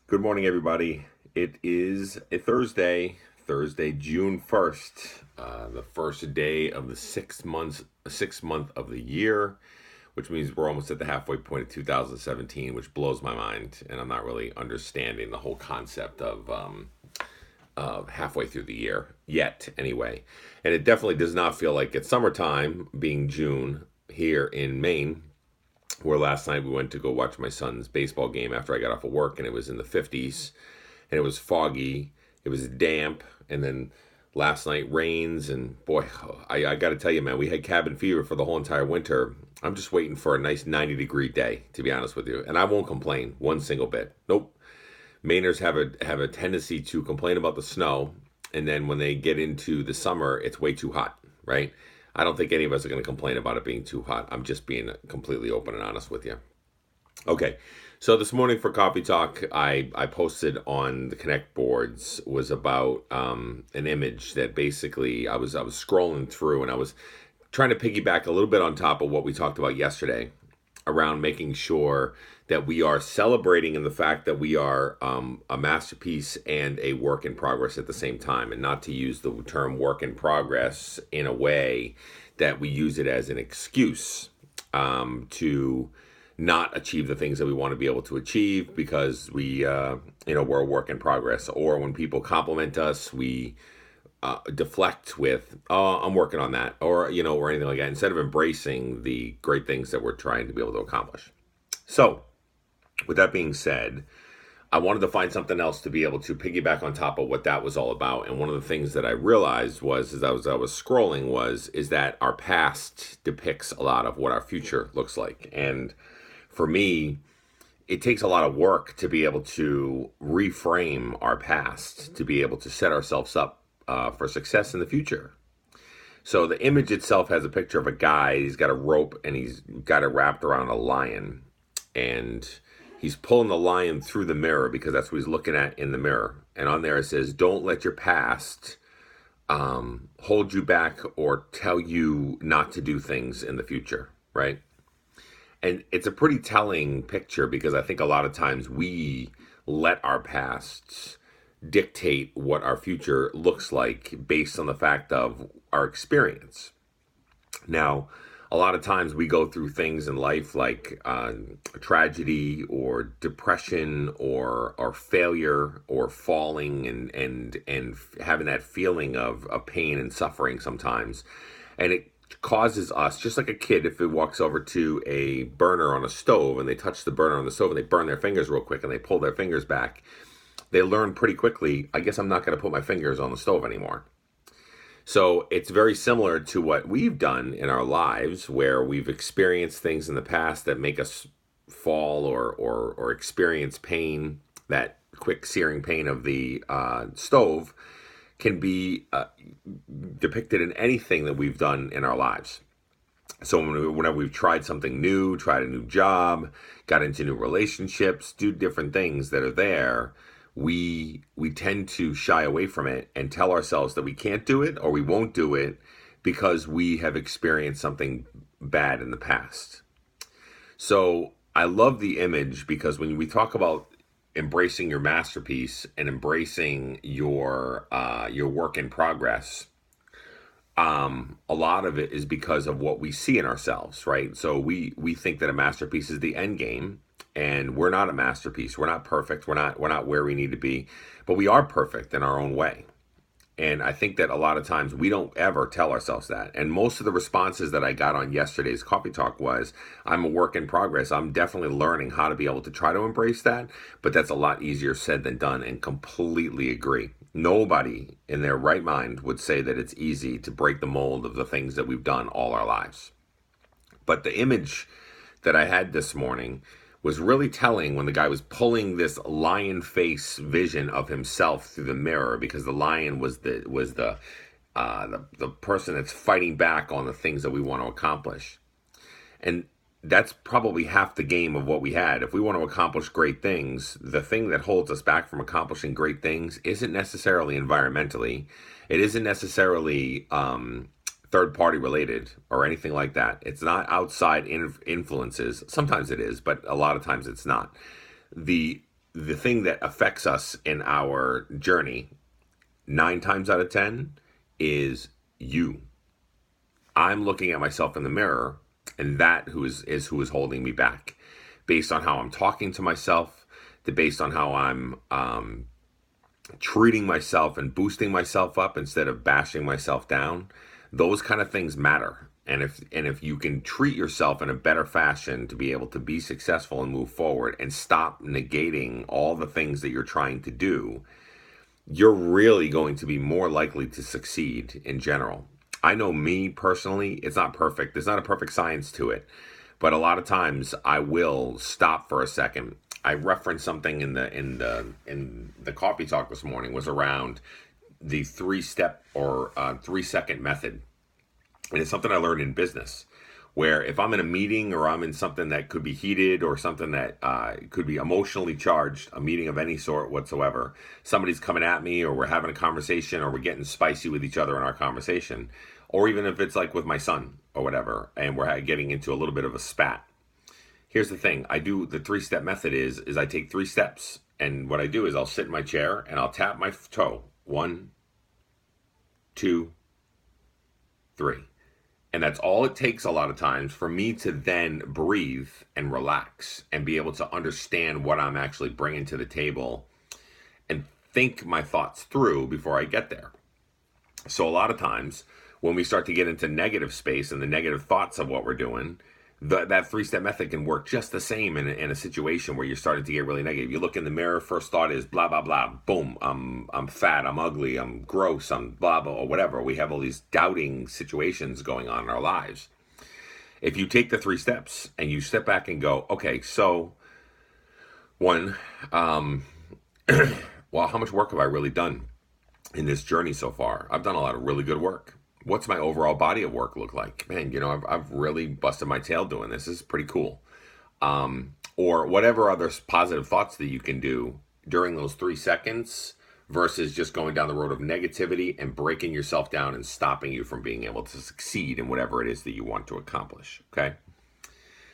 Good morning, everybody. It is a Thursday, June 1st, the first day of the 6th month of the year, which means we're almost at the halfway point of 2017, which blows my mind, and I'm not really understanding the whole concept of halfway through the year yet, anyway. And it definitely does not feel like it's summertime, being June here in Maine, where last night we went to go watch my son's baseball game after I got off of work, and it was in the 50s, and it was foggy, it was damp, and then last night rains, and boy, I got to tell you, man, we had cabin fever for the whole entire winter. I'm just waiting for a nice 90-degree day, to be honest with you, and I won't complain one single bit. Nope. Mainers have a tendency to complain about the snow, and then when they get into the summer, it's way too hot, right? I don't think any of us are going to complain about it being too hot. I'm just being completely open and honest with you. Okay, so this morning for Coffee Talk, I posted on the Connect boards was about an image that basically I was scrolling through, and I was trying to piggyback a little bit on top of what we talked about yesterday around making sure that we are celebrating in the fact that we are a masterpiece and a work in progress at the same time, and not to use the term work in progress in a way that we use it as an excuse to not achieve the things that we want to be able to achieve because we're a work in progress. Or when people compliment us, we deflect with, "Oh, I'm working on that," or anything like that, instead of embracing the great things that we're trying to be able to accomplish. So, with that being said, I wanted to find something else to be able to piggyback on top of what that was all about. And one of the things that I realized was, as I was scrolling, is that our past depicts a lot of what our future looks like. And for me, it takes a lot of work to be able to reframe our past, to be able to set ourselves up for success in the future. So the image itself has a picture of a guy. He's got a rope and he's got it wrapped around a lion, and he's pulling the lion through the mirror because that's what he's looking at in the mirror. And on there it says, "Don't let your past hold you back or tell you not to do things in the future," right? And it's a pretty telling picture because I think a lot of times we let our pasts dictate what our future looks like based on the fact of our experience. Now, a lot of times we go through things in life like tragedy or depression or failure or falling and having that feeling of pain and suffering sometimes. And it causes us, just like a kid, if it walks over to a burner on a stove and they touch the burner on the stove and they burn their fingers real quick and they pull their fingers back, they learn pretty quickly, I guess I'm not going to put my fingers on the stove anymore. So it's very similar to what we've done in our lives, where we've experienced things in the past that make us fall or experience pain. That quick searing pain of the stove can be depicted in anything that we've done in our lives. So whenever we've tried something new, tried a new job, got into new relationships, do different things that are there, we tend to shy away from it and tell ourselves that we can't do it or we won't do it because we have experienced something bad in the past. So I love the image because when we talk about embracing your masterpiece and embracing your work in progress, a lot of it is because of what we see in ourselves, right? So we think that a masterpiece is the end game, and we're not a masterpiece. We're not perfect. We're not where we need to be, but we are perfect in our own way. And I think that a lot of times we don't ever tell ourselves that. And most of the responses that I got on yesterday's Coffee Talk was, "I'm a work in progress." I'm definitely learning how to be able to try to embrace that, but that's a lot easier said than done, and completely agree. Nobody in their right mind would say that it's easy to break the mold of the things that we've done all our lives. But the image that I had this morning was really telling when the guy was pulling this lion face vision of himself through the mirror, because the lion was the person that's fighting back on the things that we want to accomplish. And that's probably half the game of what we had. If we want to accomplish great things, the thing that holds us back from accomplishing great things isn't necessarily environmentally. It isn't necessarily third party related or anything like that. It's not outside influences. Sometimes it is, but a lot of times it's not. The the thing that affects us in our journey 9 times out of 10 is you. I'm looking at myself in the mirror, and that who is holding me back, based on how I'm talking to myself, based on how I'm treating myself and boosting myself up instead of bashing myself down. Those kind of things matter. And if you can treat yourself in a better fashion to be able to be successful and move forward and stop negating all the things that you're trying to do, you're really going to be more likely to succeed in general. I know me personally, it's not perfect. There's not a perfect science to it. But a lot of times I will stop for a second. I referenced something in the coffee talk this morning was around the 3-step or 3-second method. And it's something I learned in business, where if I'm in a meeting or I'm in something that could be heated or something that could be emotionally charged, a meeting of any sort whatsoever, somebody's coming at me or we're having a conversation or we're getting spicy with each other in our conversation, or even if it's like with my son or whatever, and we're getting into a little bit of a spat. Here's the thing. I do the 3-step method is I take 3 steps. And what I do is I'll sit in my chair and I'll tap my toe. 1, 2, 3. And that's all it takes a lot of times for me to then breathe and relax and be able to understand what I'm actually bringing to the table and think my thoughts through before I get there. So a lot of times when we start to get into negative space and the negative thoughts of what we're doing, that 3-step method can work just the same in a situation where you're starting to get really negative. You look in the mirror, first thought is blah, blah, blah. Boom, I'm fat, I'm ugly, I'm gross, I'm blah, blah, or whatever. We have all these doubting situations going on in our lives. If you take the 3 steps and you step back and go, okay, so 1, well, how much work have I really done in this journey so far? I've done a lot of really good work. What's my overall body of work look like? Man, I've really busted my tail doing this. This is pretty cool. Or whatever other positive thoughts that you can do during those 3 seconds versus just going down the road of negativity and breaking yourself down and stopping you from being able to succeed in whatever it is that you want to accomplish. Okay.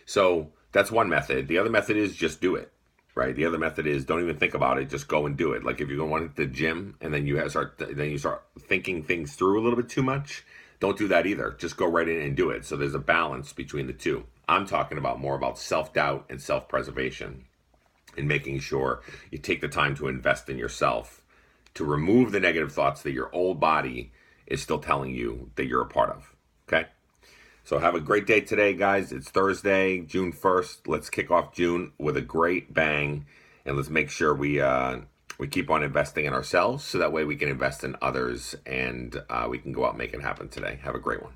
So that's one method. The other method is just do it. Right. The other method is don't even think about it. Just go and do it. Like if you're going to the gym and then you start thinking things through a little bit too much, don't do that either. Just go right in and do it. So there's a balance between the two. I'm talking about more about self-doubt and self-preservation and making sure you take the time to invest in yourself to remove the negative thoughts that your old body is still telling you that you're a part of. Okay. So have a great day today, guys. It's Thursday, June 1st. Let's kick off June with a great bang. And let's make sure we keep on investing in ourselves so that way we can invest in others and we can go out and make it happen today. Have a great one.